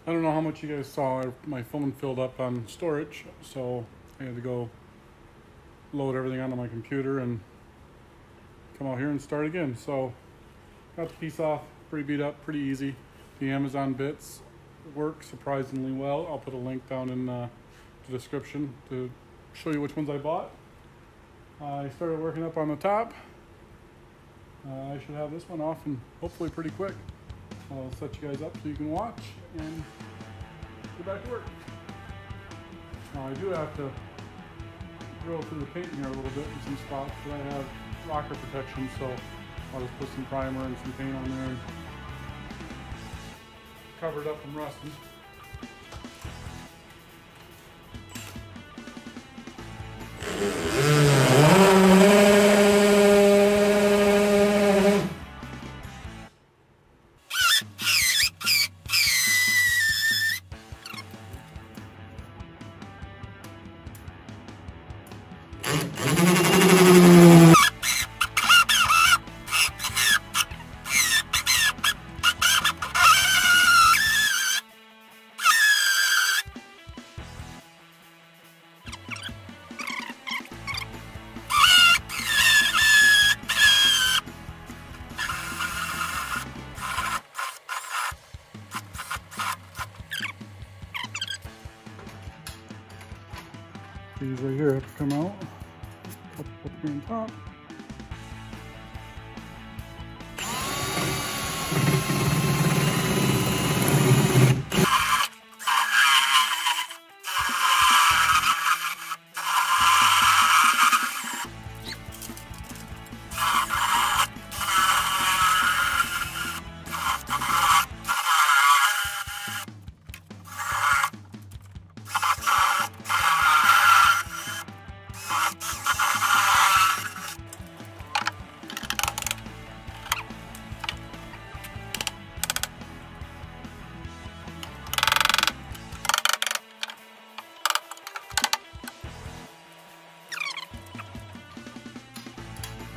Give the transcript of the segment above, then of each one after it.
I don't know how much you guys saw. My phone filled up on storage, so I had to go load everything onto my computer and come out here and start again. So got the piece off, pretty beat up, pretty easy. The Amazon bits work surprisingly well. I'll put a link down in the description to show you which ones I bought. I started working up on the top. I should have this one off and hopefully pretty quick. I'll set you guys up so you can watch and go back to work. Now I do have to drill through the paint here a little bit in some spots, but I have rocker protection, so I'll just put some primer and some paint on there and cover it up from rusting. These right here have to come out. Up here on top.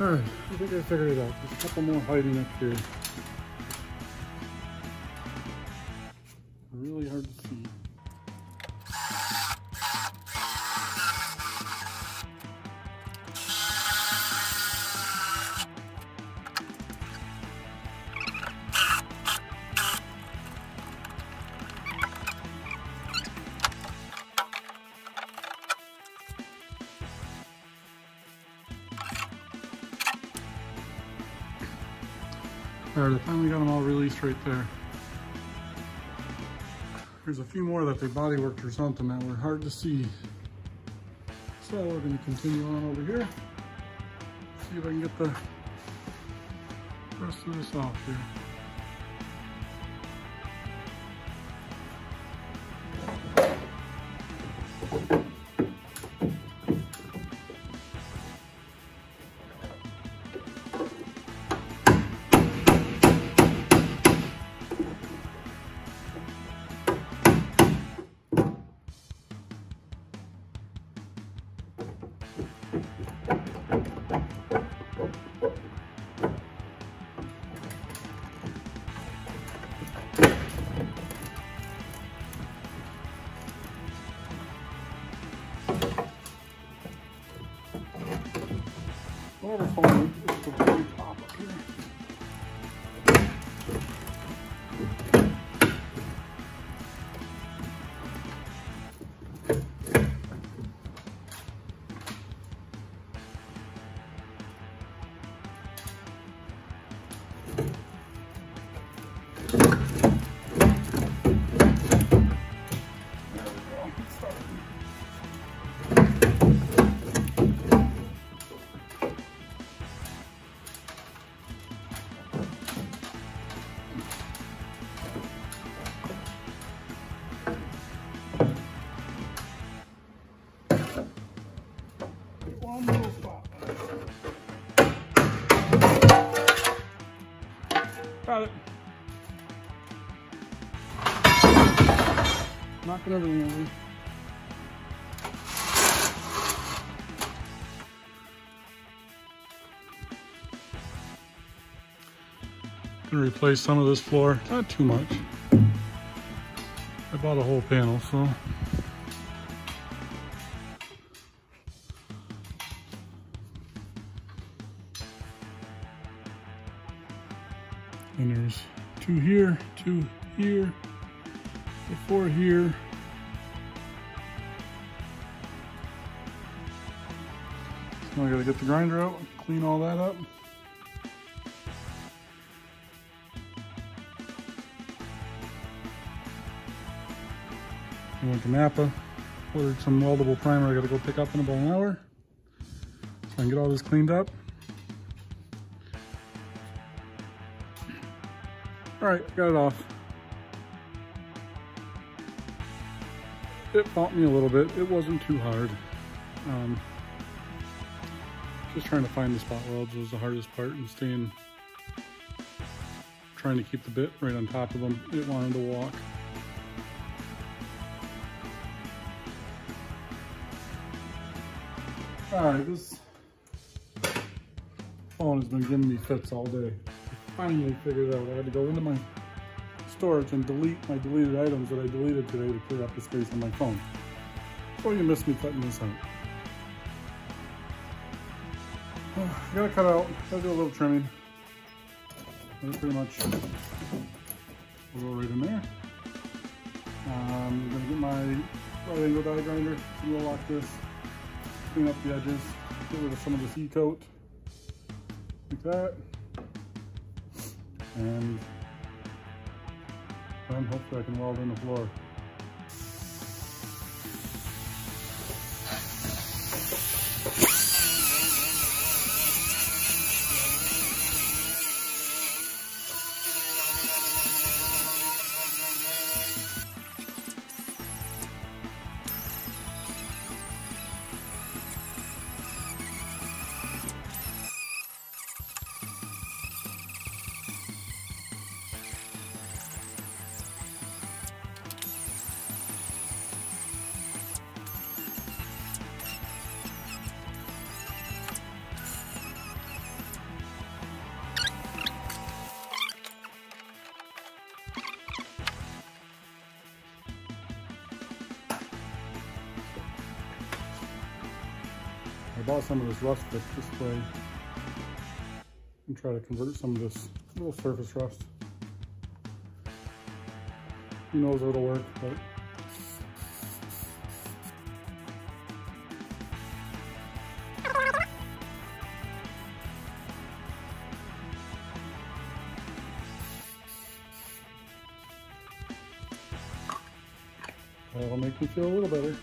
Alright, I think I figured it out. There's a couple more hiding up here. Really hard to see. Alright, I finally got them all released right there. There's a few more that they bodyworked or something that were hard to see. So we're going to continue on over here. See if I can get the rest of this off here. Phone is the very top up here. One little spot. Got it. Knocking everything over. Gonna replace some of this floor, not too much. bought a whole panel, so. And there's 2 here, 2 here, 4 here. So I gotta get the grinder out, clean all that up. I went to Napa, ordered some weldable primer I gotta go pick up in about an hour. So I can get all this cleaned up. All right, got it off. It bumped me a little bit. It wasn't too hard. Just trying to find the spot welds was the hardest part, and trying to keep the bit right on top of them. It wanted to walk. All right, this phone has been giving me fits all day. Finally figured it out. I had to go into my storage and delete my deleted items that I deleted today to clear up the space on my phone. So you missed me cutting this out. I gotta cut out, gotta do a little trimming. That's pretty much will go right in there. I'm gonna get my right angle die grinder, we'll lock this, clean up the edges, get rid of some of this E-coat, like that. And then hopefully I can weld in the floor. I bought some of this rust fix display and try to convert some of this little surface rust. Who knows if it'll work, but that'll make me feel a little better.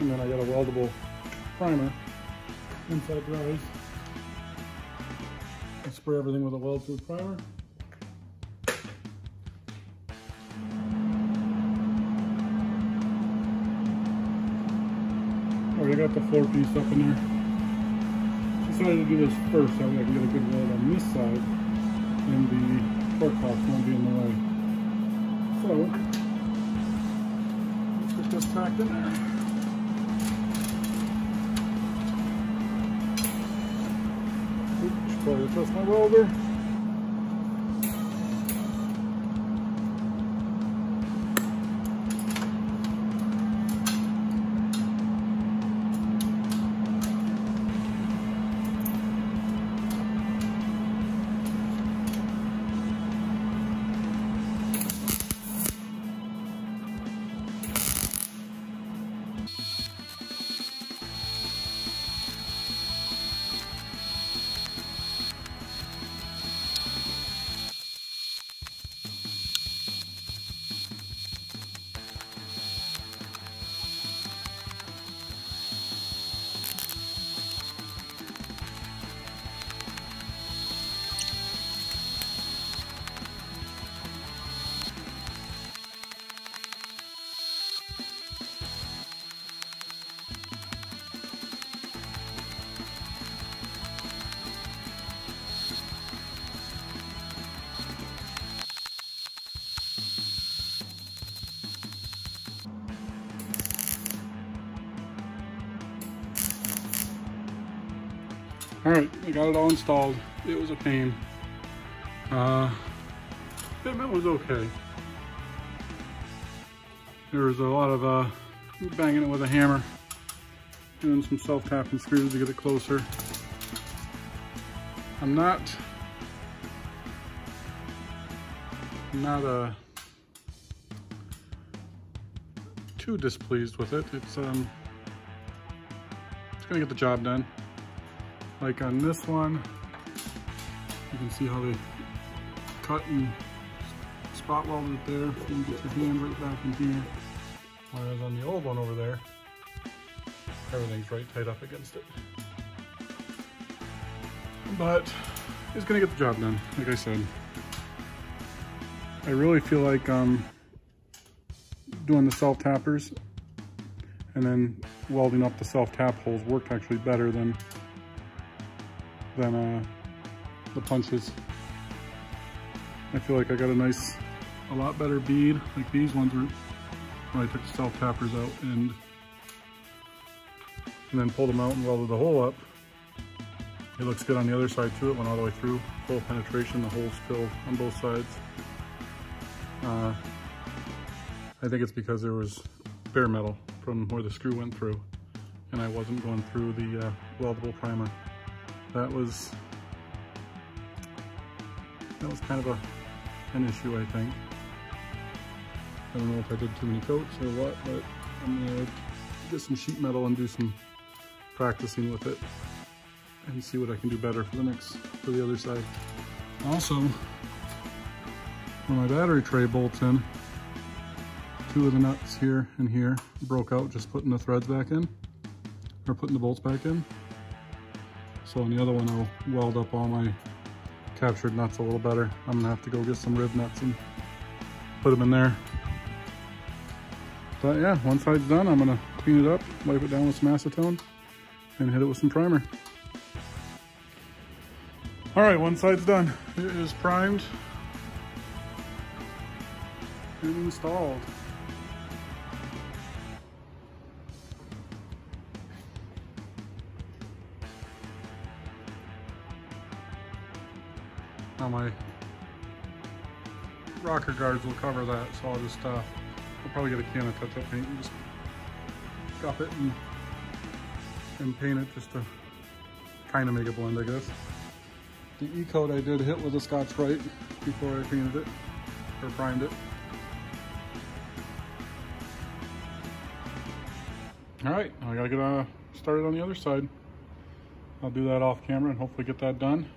And then I got a weldable primer inside dries. I spray everything with a weld-proof primer. Already got the floor piece up in there. Decided to do this first so I can get a good weld on this side and the torque box won't be in the way. So let's get this tacked in there. Probably adjust my welder. Alright, I got it all installed. It was a pain. Fitment was okay. There was a lot of banging it with a hammer, doing some self-tapping screws to get it closer. I'm not too displeased with it. It's gonna get the job done. Like on this one, you can see how they cut and spot welded it there. You can get your hand right back in here. Whereas on the old one over there, everything's right tight up against it. But it's gonna get the job done, like I said. I really feel like doing the self-tappers and then welding up the self-tap holes worked actually better than the punches. I feel like I got a lot better bead. Like these ones were when I took the self-tappers out and then pulled them out and welded the hole up. It looks good on the other side too. It went all the way through, full penetration, the holes filled on both sides. I think it's because there was bare metal from where the screw went through and I wasn't going through the weldable primer. That was kind of an issue, I think. I don't know if I did too many coats or what, but I'm gonna get some sheet metal and do some practicing with it and see what I can do better for the other side. Also, where my battery tray bolts in, two of the nuts here and here broke out just putting the threads back in, or putting the bolts back in. So on the other one, I'll weld up all my captured nuts a little better. I'm gonna have to go get some rib nuts and put them in there. But yeah, one side's done. I'm gonna clean it up, wipe it down with some acetone, and hit it with some primer. All right, one side's done. It is primed and installed. Now my rocker guards will cover that, so I'll just I'll probably get a can of touch-up paint and just scuff it and paint it just to kind of make it blend, I guess. The E-coat I did hit with a Scotch-Brite before I painted it, or primed it. All right, I gotta get started on the other side. I'll do that off camera and hopefully get that done.